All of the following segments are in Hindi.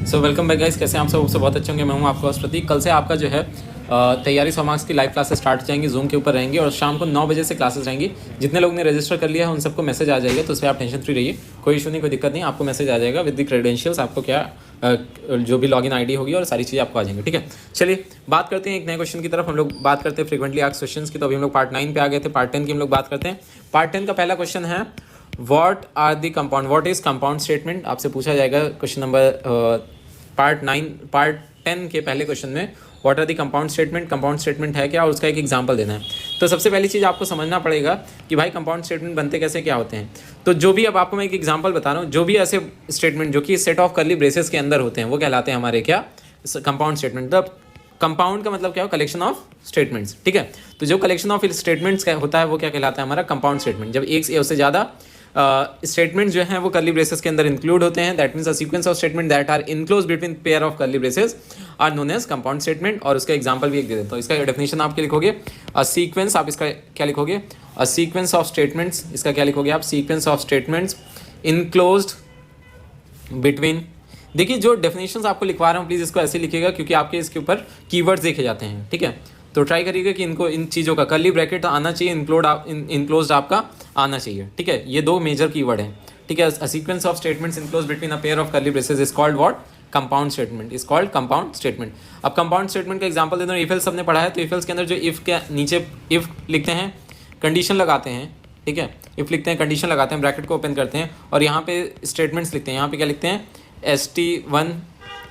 सो वेलकम बैक गाइस, कैसे हैं आप सब? उससे बहुत अच्छे होंगे। मैं हूं आपका होस्ट प्रतीक। कल से आपका जो है तैयारी 100 मार्क्स की लाइव क्लासेस स्टार्ट हो जाएंगी, जूम के ऊपर रहेंगी और शाम को 9 बजे से क्लासेस रहेंगी। जितने लोग ने रजिस्टर कर लिया है उन सबको मैसेज आ जाएगा, तो उस पर आप टेंशन फ्री रहिए, कोई इशू नहीं, कोई दिक्कत नहीं। आपको मैसेज आ जाएगा विद द क्रेडेंशियल्स, आपको क्या जो भी लॉगिन आईडी होगी और सारी चीज़ें आपको आ जाएंगी। ठीक है, चलिए बात करते हैं एक नए क्वेश्चन की तरफ। हम लोग बात करते हैं फ्रीक्वेंटली आस्क्ड क्वेश्चंस की। तो अभी हम लोग पार्ट 9 पे आ गए थे, पार्ट 10 की हम लोग बात करते हैं। पार्ट 10 का पहला क्वेश्चन है what are the compound, what is compound statement, आपसे पूछा जाएगा क्वेश्चन नंबर पार्ट 10 के पहले क्वेश्चन में। What are the compound statement, compound statement है क्या और उसका एक एग्जांपल देना है। तो सबसे पहली चीज़ आपको समझना पड़ेगा कि भाई कंपाउंड स्टेटमेंट बनते कैसे, क्या होते हैं। तो जो भी, अब आपको मैं एक एग्जांपल बता रहा हूँ, जो भी ऐसे स्टेटमेंट जो कि सेट ऑफ करली ब्रेसेस के अंदर होते हैं वो कहलाते हैं हमारे क्या, कंपाउंड स्टेटमेंट। तो कंपाउंड का मतलब क्या हो, कलेक्शन ऑफ स्टेटमेंट्स। ठीक है, तो जो कलेक्शन ऑफ स्टेटमेंट्स होता है वो क्या कहलाता है, हमारा कंपाउंड स्टेटमेंट। जब एक या उससे ज़्यादा स्टेटमेंट जो हैं वो कर्ली ब्रेसेस के अंदर इंक्लूड होते हैं, that means a sequence of statement that are enclose between pair of curly braces are known as compound statement. और उसका एग्जांपल भी एक दे देता हूँ। इसका डेफिनेशन आप क्या लिखोगे, अ सीक्वेंस, आप इसका क्या लिखोगे, अ सीक्वेंस ऑफ स्टेटमेंट्स। इसका क्या लिखोगे आप, sequence of statements enclosed between. देखिए जो डेफिनेशंस आपको लिखवा रहा हूँ प्लीज़ इसको ऐसे लिखिएगा, क्योंकि आपके इसके ऊपर कीवर्ड्स देखे जाते हैं। ठीक है, तो ट्राई करिएगा कि इनको, इन चीज़ों का कर्ली ब्रैकेट आना चाहिए, इनक्लोज्ड आपका आना चाहिए। ठीक है, ये दो मेजर कीवर्ड हैं। ठीक है, अ sequence of statements enclose between a pair of curly braces is called what, compound statement, is called compound statement. अब कंपाउंड स्टेटमेंट का एग्जांपल देता हूँ। इफ एल्स सबने पढ़ा है, तो इफ एल्स के अंदर जो इफ के नीचे इफ लिखते हैं, कंडीशन लगाते हैं। ठीक है, इफ लिखते हैं, कंडीशन लगाते हैं, ब्रैकेट को ओपन करते हैं और यहाँ पे स्टेटमेंट्स लिखते हैं। यहाँ पे क्या लिखते हैं, ST1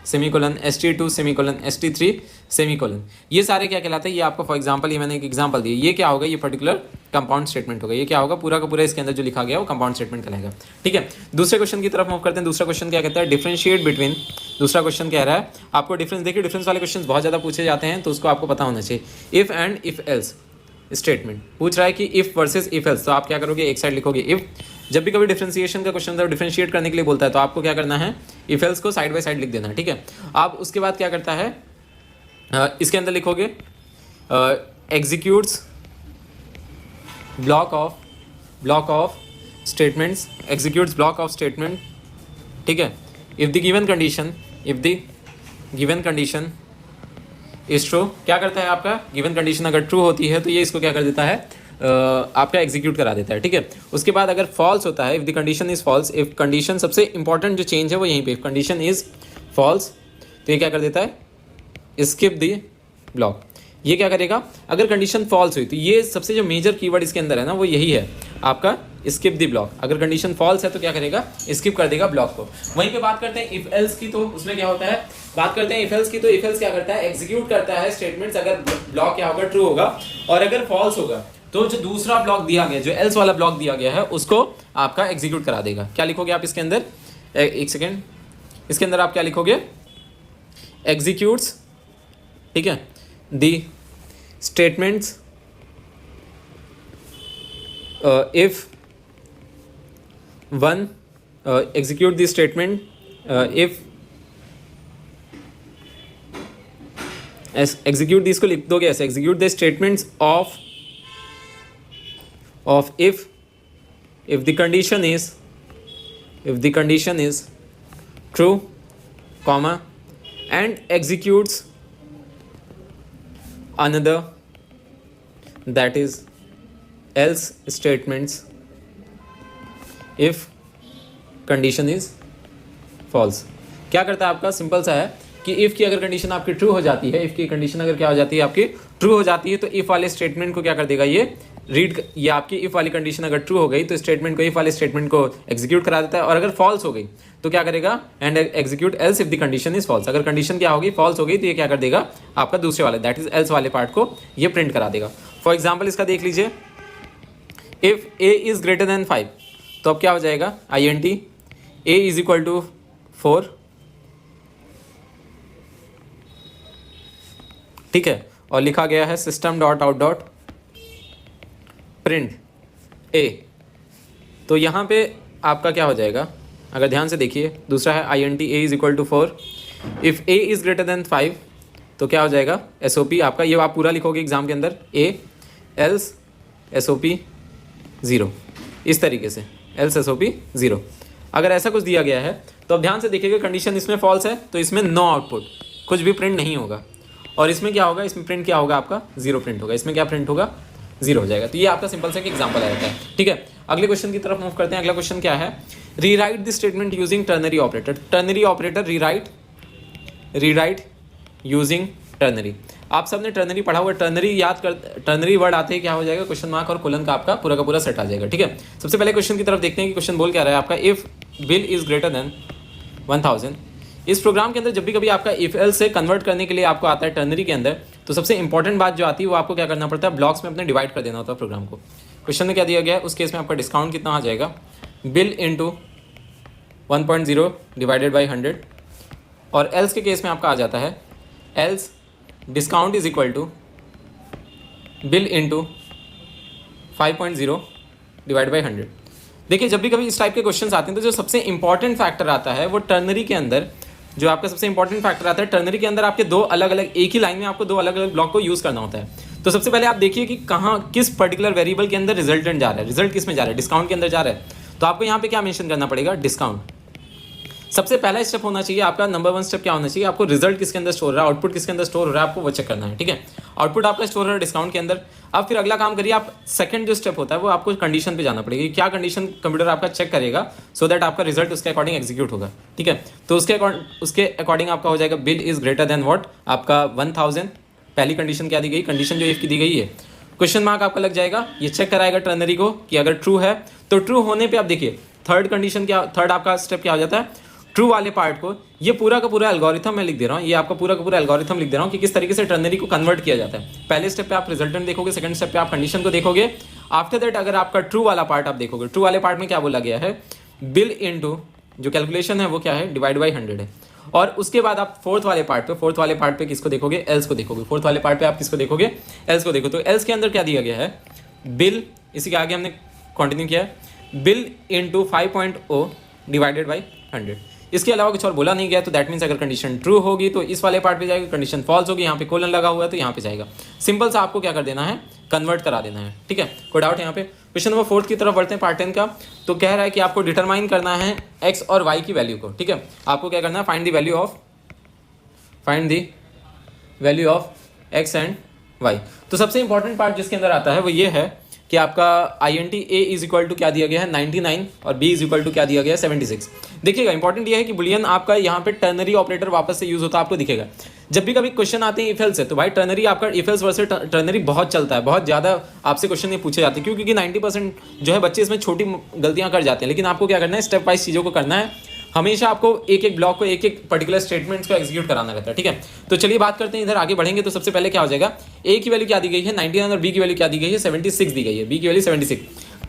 semicolon, ST2 semicolon, ST3 semicolon. ये सारे क्या कहलाते हैं, ये आपको फॉर एग्जांपल, ये मैंने एक एग्जांपल दिया, ये क्या होगा, ये पर्टिकुलर कंपाउंड स्टेटमेंट होगा। ये क्या होगा, पूरा का पूरा इसके अंदर जो लिखा गया वो कंपाउंड स्टेटमेंट कहलाएगा। ठीक है, दूसरे क्वेश्चन की तरफ मूव करते हैं। दूसरा क्वेश्चन क्या कहता है, डिफरेंशिएट बिटवीन। दूसरा क्वेश्चन कह रहा है आपको डिफरेंस, देखिए डिफरेंस वाले क्वेश्चन बहुत ज़्यादा पूछे जाते हैं, तो उसको आपको पता होना चाहिए। If and if else statement पूछ रहा है कि इफ वर्सेस इफ एल्स, तो आप क्या करोगे, एक साइड लिखोगे इफ। जब भी कभी डिफरेंशिएशन का क्वेश्चन डिफरेंशिएट करने के लिए बोलता है तो आपको क्या करना है, इफ एल्स को साइड बाय साइड लिख देना है। ठीक है, आप उसके बाद क्या करता है, इसके अंदर लिखोगे executes block of statements, executes block of statement. ठीक है, if the given condition is true, क्या करता है आपका, गिवन कंडीशन अगर ट्रू होती है तो ये इसको क्या कर देता है, आपका एग्जीक्यूट करा देता है। ठीक है, उसके बाद अगर फॉल्स होता है, if the condition is false, if condition, सबसे इंपॉर्टेंट जो चेंज है वो यहीं पे, इफ कंडीशन इज फॉल्स तो ये क्या कर देता है, स्किप द ब्लॉक। ये क्या करेगा, अगर कंडीशन फॉल्स हुई तो ये सबसे जो मेजर कीवर्ड इसके अंदर है ना वो यही है आपका, स्किप द ब्लॉक। अगर कंडीशन फॉल्स है तो क्या करेगा, स्किप कर देगा ब्लॉक को। वहीं पे बात करते हैं इफ एल्स की, तो उसमें क्या होता है, बात करते हैं इफ एल्स की, तो इफ एल्स क्या करता है, एग्जीक्यूट करता है स्टेटमेंट्स अगर ब्लॉक क्या होगा, ट्रू होगा, और अगर फॉल्स होगा तो जो दूसरा ब्लॉक दिया गया, जो एल्स वाला ब्लॉक दिया गया है उसको आपका एग्जीक्यूट करा देगा। क्या लिखोगे आप इसके अंदर, एक सेकेंड, इसके अंदर आप क्या लिखोगे, एग्जीक्यूट्स, ठीक है, the statements if one, execute the statement if, execute this को लिख दोगे ऐसे, execute the statements of if the condition is true, comma, and executes another, that is else statements if condition is false। क्या करता है आपका, सिंपल सा है कि इफ़ की अगर कंडीशन आपकी ट्रू हो जाती है, इफ़ की कंडीशन अगर क्या हो जाती है आपकी ट्रू हो जाती है, तो इफ़ वाले स्टेटमेंट को क्या कर देगा, ये रीड, ये आपकी इफ़ वाली कंडीशन अगर ट्रू हो गई तो स्टेटमेंट को, इफ़ वाले स्टेटमेंट को एग्जीक्यूट करा देता है, और अगर फॉल्स हो गई तो क्या करेगा, and execute else if the condition is false. अगर कंडीशन क्या होगी, फॉल्स हो गई, तो ये क्या कर देगा, आपका दूसरे वाले, दैट इज एल्स वाले पार्ट को ये प्रिंट करा देगा। फॉर एग्जाम्पल इसका देख लीजिए, if A is greater than 5, तो अब क्या हो जाएगा, INT A is equal to 4। ठीक है, और लिखा गया है system dot out dot print A. तो यहाँ पे आपका क्या हो जाएगा, अगर ध्यान से देखिए, दूसरा है INT A is equal to 4, if a is greater than 5 तो क्या हो जाएगा, SOP आपका, ये आप पूरा लिखोगे एग्जाम के अंदर, ए एल्स SOP 0, इस तरीके से एल्स SOP 0। अगर ऐसा कुछ दिया गया है तो अब ध्यान से देखिएगा, कंडीशन इसमें फॉल्स है तो इसमें नो आउटपुट, कुछ भी प्रिंट नहीं होगा। और इसमें क्या होगा, इसमें प्रिंट क्या होगा आपका, जीरो प्रिंट होगा। इसमें क्या प्रिंट होगा, जीरो हो जाएगा। तो ये आपका सिंपल सा एक एग्जांपल आ जाता है। ठीक है, अगले क्वेश्चन की तरफ मूव करते हैं। अगला क्वेश्चन क्या है, rewrite the statement using ternary operator. Ternary operator rewrite using ternary. आप सबने टर्नरी पढ़ा हुआ, टर्नरी याद कर, टर्नरी वर्ड आते ही क्या हो जाएगा, क्वेश्चन मार्क और कोलन का आपका पूरा का पूरा सेट आ जाएगा। ठीक है, सबसे पहले क्वेश्चन की तरफ देखते हैं कि क्वेश्चन बोल क्या रहा है आपका, if bill is greater then 1000। इस प्रोग्राम के अंदर जब भी कभी आपका इफ एल से कन्वर्ट करने के लिए आपको आता है टर्नरी के अंदर, तो सबसे इंपॉर्टेंट बात जो आती है वो आपको क्या करना पड़ता है, ब्लॉक्स में अपने डिवाइड कर देना होता है प्रोग्राम को। क्वेश्चन में क्या दिया गया है, उस केस में आपका डिस्काउंट कितना आ जाएगा, बिल इंटू 1.0 डिवाइडेड बाई 100। और एल्स के केस में आपका आ जाता है, else discount is equal to bill into 5.0 divide by 100। देखिए, जब भी कभी इस टाइप के क्वेश्चंस आते हैं तो जो सबसे इंपॉर्टेंट फैक्टर आता है वो टर्नरी के अंदर, जो आपका सबसे इंपॉर्टेंट फैक्टर आता है टर्नरी के अंदर, आपके दो अलग अलग, एक ही लाइन में आपको दो अलग अलग ब्लॉक को यूज़ करना होता है। तो सबसे पहले आप देखिए कि कहाँ, किस पर्टिकुलर वेरिएबल के अंदर रिजल्टेंट जा रहा है, रिजल्ट किस में जा रहा है, डिस्काउंट के अंदर जा रहा है। तो आपको यहाँ पे क्या मेंशन करना पड़ेगा, डिस्काउंट। सबसे पहला स्टेप होना चाहिए आपका, नंबर 1 स्टेप क्या होना चाहिए, आपको रिजल्ट किसके अंदर स्टोर हो रहा है, आउटपुट किसके अंदर स्टोर हो रहा है, आपको वो चेक करना है। ठीक है, आउटपुट आपका स्टोर हो रहा है डिस्काउंट के अंदर। अब फिर अगला काम करिए आप, सेकंड जो स्टेप होता है वो आपको कंडीशन पे जाना पड़ेगा, क्या कंडीशन कंप्यूटर आपका चेक करेगा, सो दैट आपका रिजल्ट उसके अकॉर्डिंग एग्जीक्यूट होगा। ठीक है, तो उसके अकॉर्डिंग आपका हो जाएगा, bill is greater then what, आपका 1000। पहली कंडीशन क्या दी गई, कंडीशन जो इफ की दी गई है, क्वेश्चन मार्क आपका लग जाएगा, ये चेक कराएगा टर्नरी को कि अगर ट्रू है तो ट्रू होने पे आप देखिए थर्ड कंडीशन क्या, थर्ड आपका स्टेप क्या हो जाता है, ट्रू वाले पार्ट को, ये पूरा का पूरा एल्गोरिथम मैं लिख दे रहा हूँ, ये आपका पूरा का पूरा एल्गोरिथम लिख दे रहा हूँ कि किस तरीके से टर्नरी को कन्वर्ट किया जाता है। पहले स्टेप पे आप रिजल्टेंट देखोगे, सेकंड स्टेप पे आप कंडीशन को देखोगे। आफ्टर दैट अगर आपका ट्रू वाला पार्ट आप देखोगे, ट्रू वाले पार्ट में क्या बोला गया है, बिल इनटू जो कैलकुलेशन है वो क्या है, डिवाइड बाई 100 है। और उसके बाद आप फोर्थ वाले पार्ट पे किसको देखोगे, एल्स को देखोगे। फोर्थ वाले पार्ट पे आप किसको देखोगे, एल्स को देखो। तो एल्स के अंदर क्या दिया गया है, बिल, इसी के आगे हमने कंटिन्यू किया है, बिल इंटू 5.0 डिवाइडेड बाई 100। इसके अलावा कुछ और बोला नहीं गया। तो दैट मीन्स अगर कंडीशन ट्रू होगी तो इस वाले पार्ट पे जाएगा, कंडीशन फॉल्स होगी, यहाँ पे कोलन लगा हुआ है तो यहाँ पे जाएगा। सिंपल सा आपको क्या कर देना है, कन्वर्ट करा देना है। ठीक है, कोई डाउट यहाँ पे। क्वेश्चन नंबर 4 की तरफ बढ़ते हैं, पार्ट 10 का। तो कह रहा है कि आपको डिटरमाइन करना है एक्स और वाई की वैल्यू को। ठीक है, आपको क्या करना है, find the value of x and y. तो सबसे इंपॉर्टेंट पार्ट जिसके अंदर आता है वो ये है कि आपका INT A is equal to क्या दिया गया है, 99, और B इज इक्वल टू क्या दिया गया है, 76। देखिएगा, इंपॉर्टेंट ये है कि बुलियन आपका यहाँ पे टर्नरी ऑपरेटर वापस से यूज होता है, आपको दिखेगा। जब भी कभी क्वेश्चन आते हैं इफेल से, तो भाई टर्नरी आपका इफेल्स वर्सेस टर्नरी बहुत चलता है, बहुत ज़्यादा आपसे क्वेश्चन ये पूछे जाते हैं। क्योंकि 90% जो है बच्चे इसमें छोटी गलतियाँ कर जाते हैं। लेकिन आपको क्या करना है, स्टेप वाइज चीज़ों को करना है। हमेशा आपको एक एक ब्लॉक को, एक एक पर्टिकुलर स्टेटमेंट्स को एग्जीक्यूट कराना रहता है। ठीक है, तो चलिए बात करते हैं, इधर आगे बढ़ेंगे। तो सबसे पहले क्या हो जाएगा, ए की वैल्यू क्या दी गई है, 99, और बी की वैल्यू क्या दी गई है, 76 दी गई है। बी की वैल्यू 76।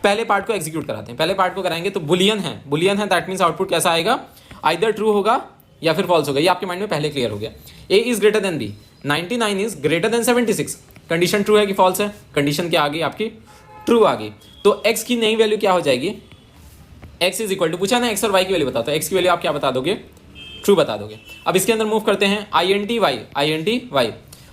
पहले पार्ट को एग्जीक्यूट कराते हैं। पहले पार्ट को कराएंगे तो बुलियन है, दैट मीन्स आउटपुट कैसा आएगा, आइदर ट्रू होगा या फिर फॉल्स होगा। ये आपके माइंड में पहले क्लियर हो गया। A is greater than B, 99 is greater than 76। Condition true है कि फॉल्स है, कंडीशन क्या आ गई आपकी, ट्रू आ गई। तो एक्स की नई वैल्यू क्या हो जाएगी, एक्स इज इक्वल टू, पूछा ना एक्स और वाई की वैल्यू बताओ, तो एक्स की वैल्यू आप क्या बता दोगे, ट्रू बता दोगे। अब इसके अंदर मूव करते हैं, INT वाई।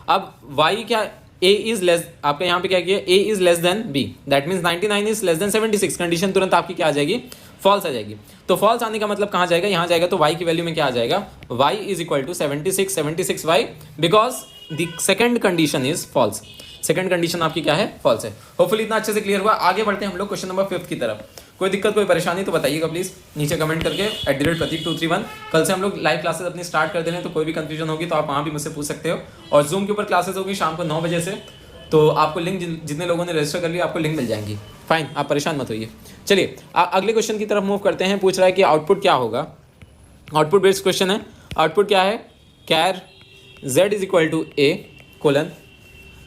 अब वाई क्या, ए इज लेस, आपका यहाँ पे क्या किया, A is less than B, that means 99 is less than 76। Condition तुरंत आपकी क्या आ जाएगी, फॉल्स आ जाएगी। तो फॉल्स आने का मतलब कहाँ जाएगा, यहाँ जाएगा। तो वाई की वैल्यू में क्या आ जाएगा, y is equal to 76 y, because the second condition is false. Second condition आपकी क्या है, फॉल्स है। होपफुली इतना अच्छे से क्लियर हुआ। आगे बढ़ते हैं हम लोग क्वेश्चन नंबर 5 की तरफ। कोई दिक्कत, कोई परेशानी तो बताइएगा प्लीज नीचे कमेंट करके, @pratik231। कल से हम लोग लाइव क्लासेस अपनी स्टार्ट कर दे रहे हैं, तो कोई भी कंफ्यूजन होगी तो आप वहाँ भी मुझसे पूछ सकते हो। और जूम के ऊपर क्लासेस होगी शाम को 9 बजे से, तो आपको लिंक, जितने लोगों ने रजिस्टर कर लिया आपको लिंक मिल जाएंगी। फाइन, आप परेशान मत होइए। चलिए अगले क्वेश्चन की तरफ मूव करते हैं। पूछ रहा है कि आउटपुट क्या होगा, आउटपुट बेस्ड क्वेश्चन है। आउटपुट क्या है, char z is equal to a colon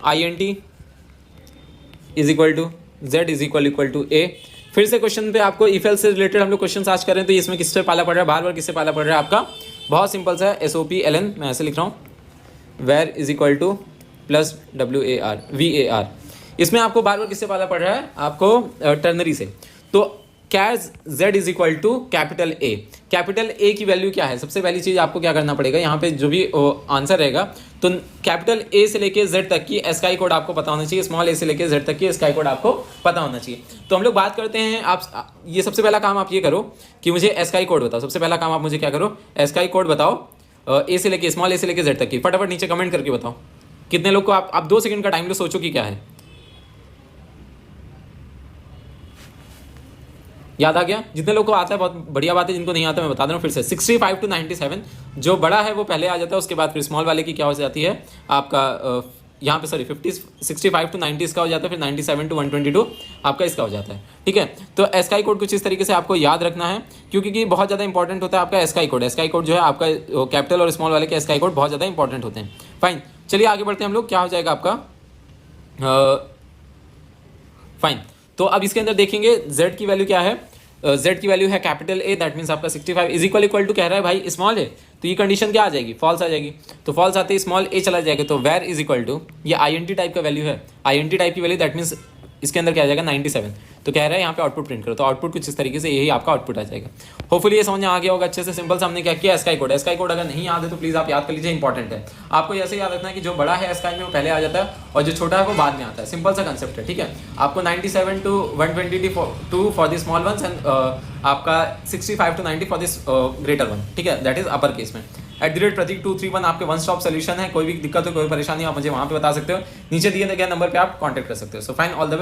INT is equal to z is equal to a। फिर से क्वेश्चन पे आपको इफेल से रिलेटेड हम लोग क्वेश्चन आज कर रहे हैं। तो इसमें किससे पाला पड़ रहा है, बार बार किससे पाला पड़ रहा है आपका, बहुत सिंपल सा है, SOPLN, मैं ऐसे लिख रहा हूँ, var is equal to plus VAR। इसमें आपको बार बार किससे पाला पड़ रहा है, आपको टर्नरी से। तो कैज z is equal to capital A। Capital A की वैल्यू क्या है? सबसे पहली चीज आपको क्या करना पड़ेगा, यहाँ पे जो भी आंसर रहेगा तो कैपिटल A से लेके Z तक की एस्काई कोड आपको पता होना चाहिए, स्मॉल a से लेके Z तक की एस्काई कोड आपको पता होना चाहिए। तो हम लोग बात करते हैं, आप ये सबसे पहला काम आप ये करो कि मुझे एस्काई कोड बताओ। सबसे पहला काम आप मुझे क्या करो, एस्काई कोड बताओ ए से लेके स्मॉल a से लेके Z तक की। फटाफट नीचे कमेंट करके बताओ कितने लोग को आप 2 सेकंड का टाइम लो, सोचो कि क्या है। याद आ गया? जितने लोग को आता है बहुत बढ़िया बात है, जिनको नहीं आता मैं बता दे रहा हूँ फिर से। 65 to 97 जो बड़ा है वो पहले आ जाता है, उसके बाद फिर स्मॉल वाले की क्या हो जाती है आपका यहाँ पे सॉरी 65 to 90 इसका हो जाता है, फिर 97 to 122 आपका इसका हो जाता है। ठीक है, तो एस्काई कोड कुछ इस तरीके से आपको याद रखना है, क्योंकि बहुत ज़्यादा इंपॉर्टेंट होता है आपका एस्काई कोड। एस्काई कोड जो है आपका कैपिटल और स्मॉल वाले के एस्काई कोड बहुत ज़्यादा इंपॉर्टेंट होते हैं। फाइन, चलिए आगे बढ़ते हैं हम लोग। क्या हो जाएगा आपका फाइन। तो अब इसके अंदर देखेंगे z की वैल्यू क्या है। z की वैल्यू है कैपिटल A, दैट मीन्स आपका 65 इज इक्वल टू कह रहा है भाई स्मॉल है, तो ये कंडीशन क्या आ जाएगी, फॉल्स आ जाएगी। तो फॉल्स आते ही स्मॉल a चला जाएगा, तो वेर इज इक्वल टू, ये INT टाइप का वैल्यू है, INT टाइप की वैल्यू, दैट मीन्स इसके अंदर क्या आ जाएगा 97। तो कह रहा है यहाँ पे आउटपुट प्रिंट करो, तो आउटपुट कुछ इस तरीके से यही आपका आउटपुट आ जाएगा। होपफुली ये समझ में आ गया होगा अच्छे से। सिंपल से हमने क्या किया, एस्काई कोड। एस्काई कोड अगर नहीं याद है तो प्लीज़ आप याद कर लीजिए, इंपॉर्टेंट है। आपको ऐसे याद रखना है कि जो बड़ा है एस्काई में वो पहले आ जाता है और जो छोटा है वो बाद में आता है। सिंपल सा कंसेप्ट है, ठीक है। आपको 97 to 122 for the small once and आपका 65 to 90 for this greater one, ठीक है, दैट इज अपर केस में। @प्रतीक 231 आपके वन स्टॉप सोल्यूशन है। कोई भी दिक्कत हो, कोई परेशानी आप मुझे वहाँ पे बता सकते हो, नीचे दिए गए नंबर पे आप कॉन्टैक्ट कर सकते हो। So fine, all the best.